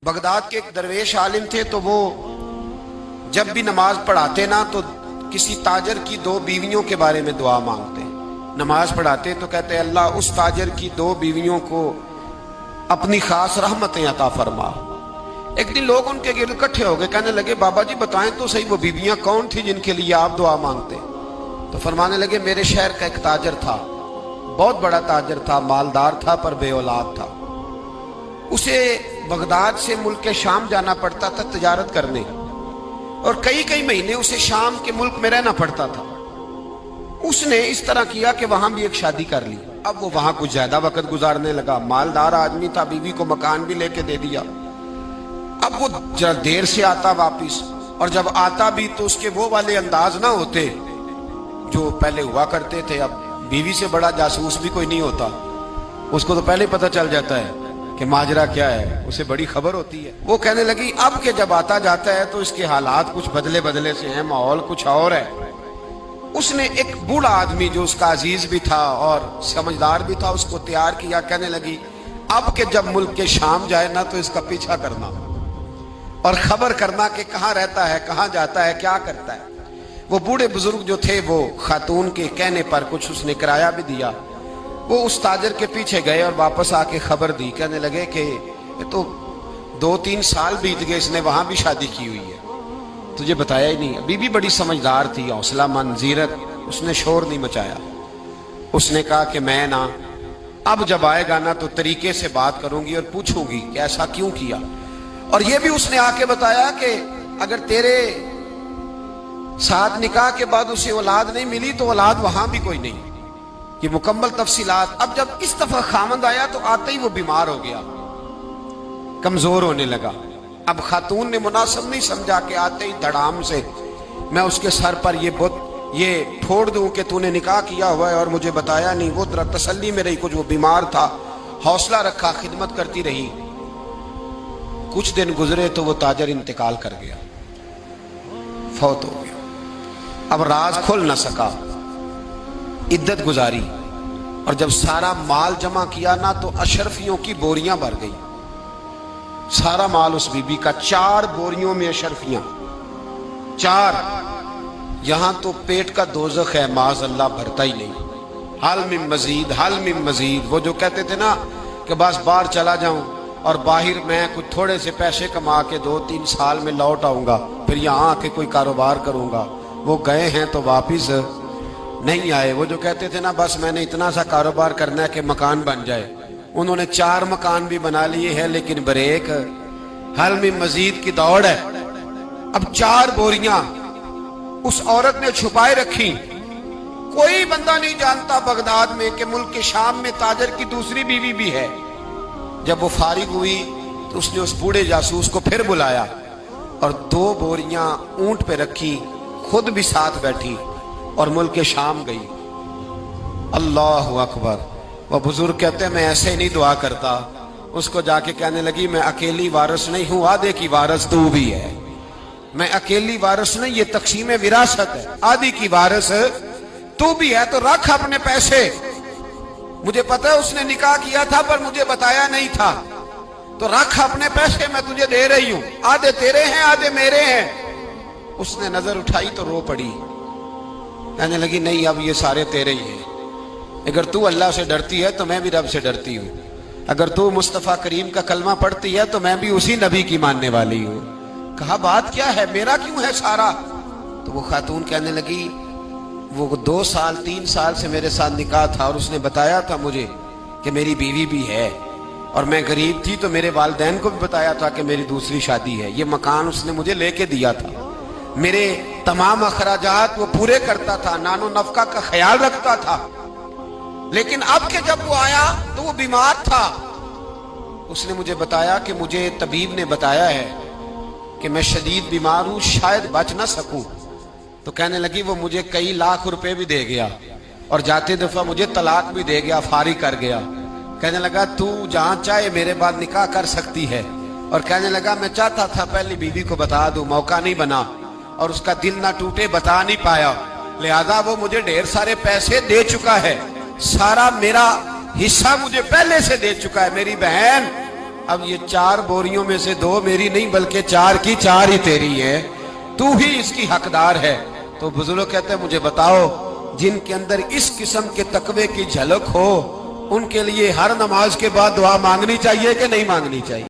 Baghdad के एक दरवेश आलिम थे, तो वो जब भी नमाज पढ़ाते ना तो किसी ताजर की दो बीवियों के बारे में दुआ मांगते। नमाज पढ़ाते तो कहते अल्लाह उस ताजर की दो बीवियों को अपनी खास रहमतें अता फरमा। एक दिन लोग उनके गिर्द इकट्ठे हो गए, कहने लगे बाबा जी बताएं तो सही वो बीवियां कौन थी जिनके लिए आप दुआ मांगते। तो फरमाने लगे मेरे शहर का एक ताजर था, बहुत बड़ा ताजर था, मालदार था पर बे औलाद था। उसे बगदाद से मुल्क के शाम जाना पड़ता था तिजारत करने, और कई कई महीने उसे शाम के मुल्क में रहना पड़ता था। उसने इस तरह किया कि वहां भी एक शादी कर ली। अब वो वहां कुछ ज्यादा वक्त गुजारने लगा, मालदार आदमी था, बीवी को मकान भी लेके दे दिया। अब वो जरा देर से आता वापिस, और जब आता भी तो उसके वो वाले अंदाज ना होते जो पहले हुआ करते थे। अब बीवी से बड़ा जासूस भी कोई नहीं होता, उसको तो पहले पता चल जाता है कि माजरा क्या है, उसे बड़ी खबर होती है। वो कहने लगी अब के जब आता जाता है तो इसके हालात कुछ बदले बदले से हैं, माहौल कुछ और है। उसने एक बूढ़ा आदमी जो उसका अजीज भी था और समझदार भी था उसको तैयार किया। कहने लगी अब के जब मुल्क के शाम जाए ना तो इसका पीछा करना और खबर करना कि कहाँ रहता है, कहाँ जाता है, क्या करता है। वो बूढ़े बुजुर्ग जो थे वो खातून के कहने पर कुछ उसने किराया भी दिया। वो उस ताजर के पीछे गए और वापस आके खबर दी। कहने लगे कि तो 2-3 साल बीत गए, इसने वहां भी शादी की हुई है, तुझे बताया ही नहीं। बीबी बड़ी समझदार थी, हौसला मंद, जीरक, उसने शोर नहीं मचाया। उसने कहा कि मैं ना अब जब आएगा ना तो तरीके से बात करूंगी और पूछूंगी कि ऐसा क्यों किया। और ये भी उसने आके बताया कि अगर तेरे साथ निकाह के बाद उसे औलाद नहीं मिली तो औलाद वहां भी कोई नहीं। ये मुकम्मल तफसीलात। अब जब इस दफा खामंद आया तो आते ही वो बीमार हो गया, कमजोर होने लगा। अब खातून ने मुनासिब नहीं समझा कि आते ही धड़ाम से मैं उसके सर पर ये फोड़ दूं कि तूने निकाह किया हुआ है और मुझे बताया नहीं। वो जरा तसल्ली में रही, कुछ वो बीमार था, हौसला रखा, खिदमत करती रही। कुछ दिन गुजरे तो वो ताजर इंतकाल कर गया, फौत हो गया। अब राज खुल न सका, इद्दत गुजारी, और जब सारा माल जमा किया ना तो अशरफियों की बोरियां भर गई। सारा माल उस बीबी का, 4 बोरियों में अशरफियां, 4। यहां तो पेट का दोजख है, माज अल्लाह भरता ही नहीं। हाल में मजीद, हाल में मजीद। वो जो कहते थे ना कि बस बाहर चला जाऊं और बाहर मैं कुछ थोड़े से पैसे कमा के 2-3 साल में लौट आऊंगा, फिर यहां आके कोई कारोबार करूंगा, वो गए हैं तो वापिस नहीं आए। वो जो कहते थे ना बस मैंने इतना सा कारोबार करना है कि मकान बन जाए, उन्होंने 4 मकान भी बना लिए हैं, लेकिन ब्रेक, हल में मजीद की दौड़ है। अब 4 बोरियां उस औरत ने छुपाए रखी। कोई बंदा नहीं जानता बगदाद में कि मुल्क के शाम में ताजर की दूसरी बीवी भी है। जब वो फारिग हुई तो उसने उस बूढ़े जासूस को फिर बुलाया और 2 बोरियां ऊंट पे रखी, खुद भी साथ बैठी और मुल्क के शाम गई। अल्लाह अकबर। वह बुजुर्ग कहते हैं मैं ऐसे ही नहीं दुआ करता। उसको जाके कहने लगी मैं अकेली वारिस नहीं हूं, आधे की वारिस तू भी है। मैं अकेली वारिस नहीं, ये तकसीम विरासत है, आधी की वारिस तू भी है। तो रख अपने पैसे, मुझे पता है उसने निकाह किया था पर मुझे बताया नहीं था, तो रख अपने पैसे, मैं तुझे दे रही हूं, आधे तेरे हैं आधे मेरे हैं। उसने नजर उठाई तो रो पड़ी, कहने लगी नहीं अब ये सारे तेरे ही हैं। अगर तू अल्लाह से डरती है तो मैं भी रब से डरती हूँ। अगर तू मुस्तफ़ा करीम का कलमा पढ़ती है तो मैं भी उसी नबी की मानने वाली हूँ। कहा बात क्या है, मेरा क्यों है सारा? तो वो खातून कहने लगी वो 2 साल 3 साल से मेरे साथ निकाह था और उसने बताया था मुझे कि मेरी बीवी भी है, और मैं गरीब थी तो मेरे वालिदैन को भी बताया था कि मेरी दूसरी शादी है। ये मकान उसने मुझे लेके दिया था, मेरे तमाम अखराजात वो पूरे करता था, नानो नफका का ख्याल रखता था। लेकिन अब के जब वो आया तो वो बीमार था। उसने मुझे बताया कि मुझे तबीब ने बताया है कि मैं शदीद बीमार हूं, शायद बच ना सकूं। तो कहने लगी वो मुझे कई लाख रुपए भी दे गया और जाते दफा मुझे तलाक भी दे गया, फारिग कर गया। कहने लगा तू जहां चाहे मेरे बाद निकाह कर सकती है। और कहने लगा मैं चाहता था पहली बीवी को बता दूं, मौका नहीं बना और उसका दिल ना टूटे, बता नहीं पाया, लिहाजा वो मुझे ढेर सारे पैसे दे चुका है, सारा मेरा हिस्सा मुझे पहले से दे चुका है। मेरी बहन اب یہ 4 بوریوں میں سے 2 میری نہیں بلکہ 4 کی 4 ہی تیری ہے، تو ہی اس کی حقدار ہے۔ تو بزرگ کہتے ہیں مجھے بتاؤ جن کے اندر اس قسم کے تقوی کی جھلک ہو ان کے لیے ہر نماز کے بعد دعا مانگنی چاہیے کہ نہیں مانگنی چاہیے؟